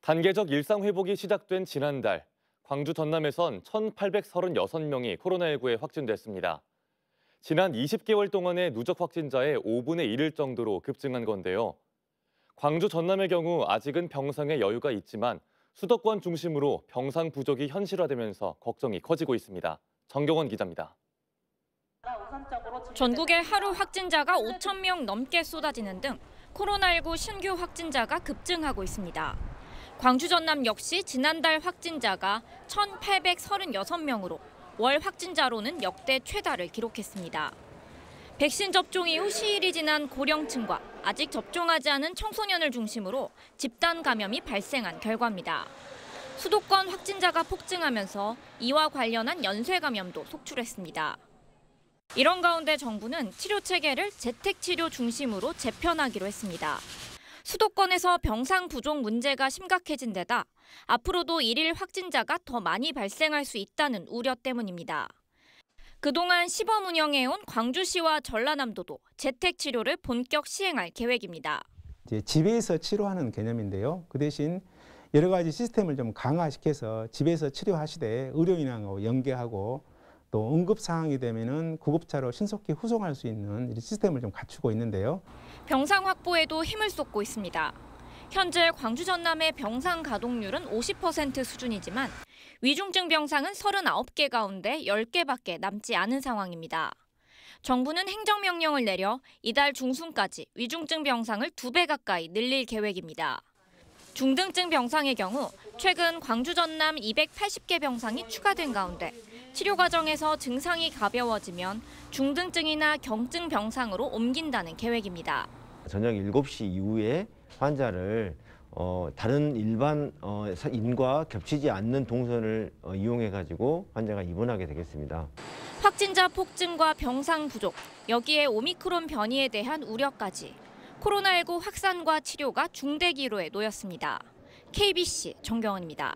단계적 일상 회복이 시작된 지난달, 광주 전남에선 1,836명이 코로나19에 확진됐습니다. 지난 20개월 동안의 누적 확진자의 5분의 1일 정도로 급증한 건데요. 광주 전남의 경우 아직은 병상에 여유가 있지만 수도권 중심으로 병상 부족이 현실화되면서 걱정이 커지고 있습니다. 정경원 기자입니다. 전국에 하루 확진자가 5천 명 넘게 쏟아지는 등 코로나19 신규 확진자가 급증하고 있습니다. 광주 전남 역시 지난달 확진자가 1,836명으로 월 확진자로는 역대 최다를 기록했습니다. 백신 접종 이후 시일이 지난 고령층과 아직 접종하지 않은 청소년을 중심으로 집단 감염이 발생한 결과입니다. 수도권 확진자가 폭증하면서 이와 관련한 연쇄 감염도 속출했습니다. 이런 가운데 정부는 치료 체계를 재택치료 중심으로 재편하기로 했습니다. 수도권에서 병상 부족 문제가 심각해진 데다 앞으로도 일일 확진자가 더 많이 발생할 수 있다는 우려 때문입니다. 그동안 시범 운영해온 광주시와 전라남도도 재택치료를 본격 시행할 계획입니다. 집에서 치료하는 개념인데요. 그 대신 여러 가지 시스템을 좀 강화시켜서 집에서 치료하시되 의료인하고 연계하고 또 응급 상황이 되면은 구급차로 신속히 후송할 수 있는 시스템을 좀 갖추고 있는데요. 병상 확보에도 힘을 쏟고 있습니다. 현재 광주 전남의 병상 가동률은 50% 수준이지만 위중증 병상은 39개 가운데 10개밖에 남지 않은 상황입니다. 정부는 행정명령을 내려 이달 중순까지 위중증 병상을 2배 가까이 늘릴 계획입니다. 중등증 병상의 경우 최근 광주 전남 280개 병상이 추가된 가운데 치료 과정에서 증상이 가벼워지면 중등증이나 경증 병상으로 옮긴다는 계획입니다. 저녁 7시 이후에 환자를 다른 일반 인과 겹치지 않는 동선을 이용해가지고 환자가 입원하게 되겠습니다. 확진자 폭증과 병상 부족, 여기에 오미크론 변이에 대한 우려까지 코로나19 확산과 치료가 중대 기로에 놓였습니다. KBC 정경원입니다.